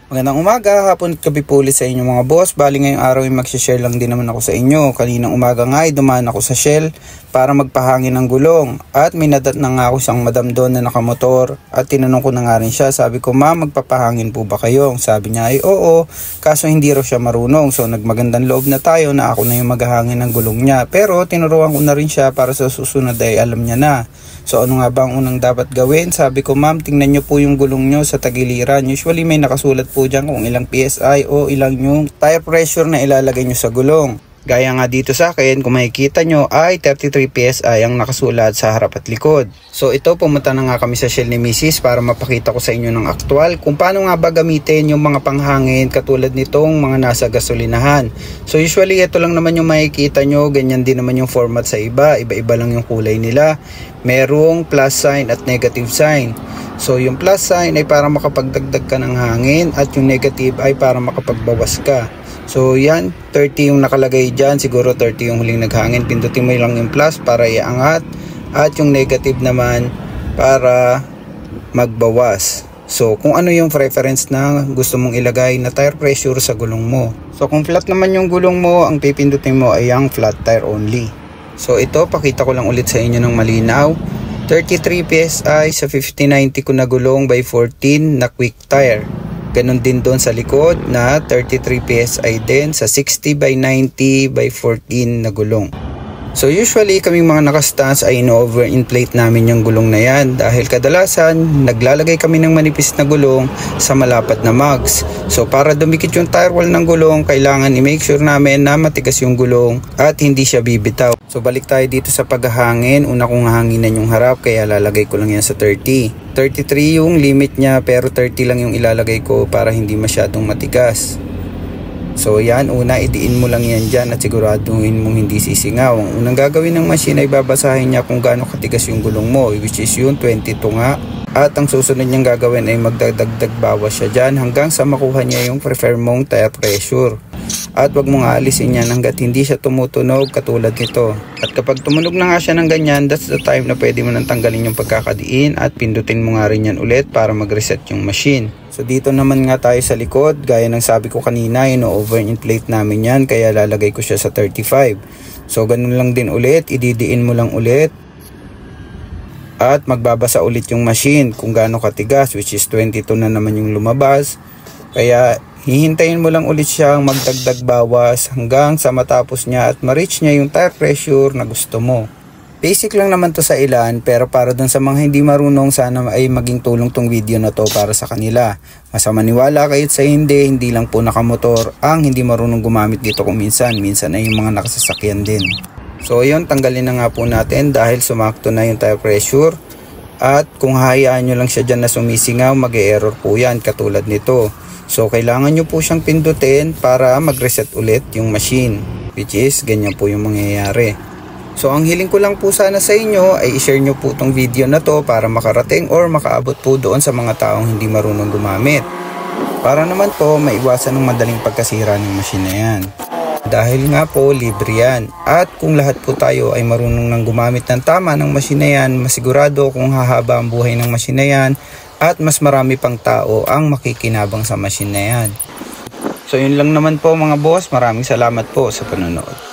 Magandang umaga, hapon at gabi po ulit sa inyo mga boss. Bali ngayong araw ay mag-share lang din naman ako sa inyo. Kaninang umaga nga ay dumaan ako sa Shell para magpahangin ng gulong. At minadat na nga ako isang madam doon na nakamotor. At tinanong ko na nga rin siya. Sabi ko, ma'am, magpapahangin po ba kayo? Sabi niya ay oo, kaso hindi raw siya marunong. So nagmagandang loob na tayo na ako na yung maghahangin ng gulong niya. Pero tinuruan ko na rin siya para sa susunod ay alam niya na. So ano nga ba ang unang dapat gawin? Sabi ko, ma'am, tingnan nyo po yung gulong nyo sa tagiliran. Usually may nakasulat po dyan kung ilang PSI o ilang yung tire pressure na ilalagay nyo sa gulong. Gaya nga dito sa akin, kung makikita nyo ay 33 PSI ang nakasulat sa harap at likod. So ito, pumunta na nga kami sa Shell ni Mrs. para mapakita ko sa inyo ng aktual kung paano nga ba gamitin yung mga panghangin katulad nitong mga nasa gasolinahan. So usually ito lang naman yung makikita nyo, ganyan din naman yung format sa iba, iba-iba lang yung kulay nila. Merong plus sign at negative sign. So yung plus sign ay para makapagdagdag ka ng hangin at yung negative ay para makapagbawas ka. So yan, 30 yung nakalagay dyan, siguro 30 yung huling naghangin. Pindutin mo lang yung plus para iangat at yung negative naman para magbawas. So kung ano yung preference na gusto mong ilagay na tire pressure sa gulong mo. So kung flat naman yung gulong mo, ang pipindutin mo ay ang flat tire only. So ito, pakita ko lang ulit sa inyo ng malinaw. 33 PSI sa 5090 ko na gulong by 14 na quick tire. Ganon din doon sa likod na 33 PSI din sa 60 by 90 by 14 na gulong. So usually kaming mga nakastance ay ino-overinflate namin yung gulong na yan dahil kadalasan naglalagay kami ng manipis na gulong sa malapad na mugs. So para dumikit yung tire wall ng gulong, kailangan i-make sure namin na matigas yung gulong at hindi siya bibitaw. So balik tayo dito sa paghahangin. Una kong hahanginan yung harap kaya lalagay ko lang yan sa 30. 33 yung limit niya pero 30 lang yung ilalagay ko para hindi masyadong matigas. So yan, una idiin mo lang yan dyan at siguraduhin mong hindi sisingaw. Ang unang gagawin ng machine ay babasahin niya kung gaano katigas yung gulong mo, which is yun 22 nga. At ang susunod niyang gagawin ay magdagdag bawas siya dyan hanggang sa makuha niya yung prefer mong tire pressure. At wag mong aalisin yan hanggat hindi siya tumutunog katulad nito. At kapag tumunog na nga siya ng ganyan, that's the time na pwede mo nang tanggalin yung pagkakadiin at pindutin mo nga rin yan ulit para mag-reset yung machine. So dito naman nga tayo sa likod, gaya ng sabi ko kanina, ino-overinflate namin yan kaya lalagay ko siya sa 35. So ganun lang din ulit, ididiin mo lang ulit. At magbabasa ulit yung machine kung gaano katigas, which is 22 na naman yung lumabas. Kaya hihintayin mo lang ulit siyang magdagdag bawas hanggang sa matapos niya at ma-reach niya yung tire pressure na gusto mo. Basic lang naman to sa ilan pero para dun sa mga hindi marunong sana ay maging tulong tong video na to para sa kanila. Masama maniwala kahit sa hindi lang po nakamotor ang hindi marunong gumamit dito kung minsan ay yung mga nakasasakyan din. So yun, tanggalin na nga po natin dahil sumakto na yung tire pressure. At kung hayaan nyo lang siya dyan na sumisingaw, mag-e-error po yan katulad nito. So kailangan nyo po siyang pindutin para mag-reset ulit yung machine, which is ganyan po yung mangyayari. So ang hiling ko lang po sana sa inyo ay i-share nyo po itong video na to para makarating or makaabot po doon sa mga taong hindi marunong gumamit. Para naman po maiwasan ng madaling pagkasira ng machine na yan. Dahil nga po libre yan. At kung lahat po tayo ay marunong nang gumamit ng tama ng machine na yan, masigurado kung hahaba ang buhay ng machine na yan at mas marami pang tao ang makikinabang sa machine na yan. So yun lang naman po mga boss, maraming salamat po sa panonood.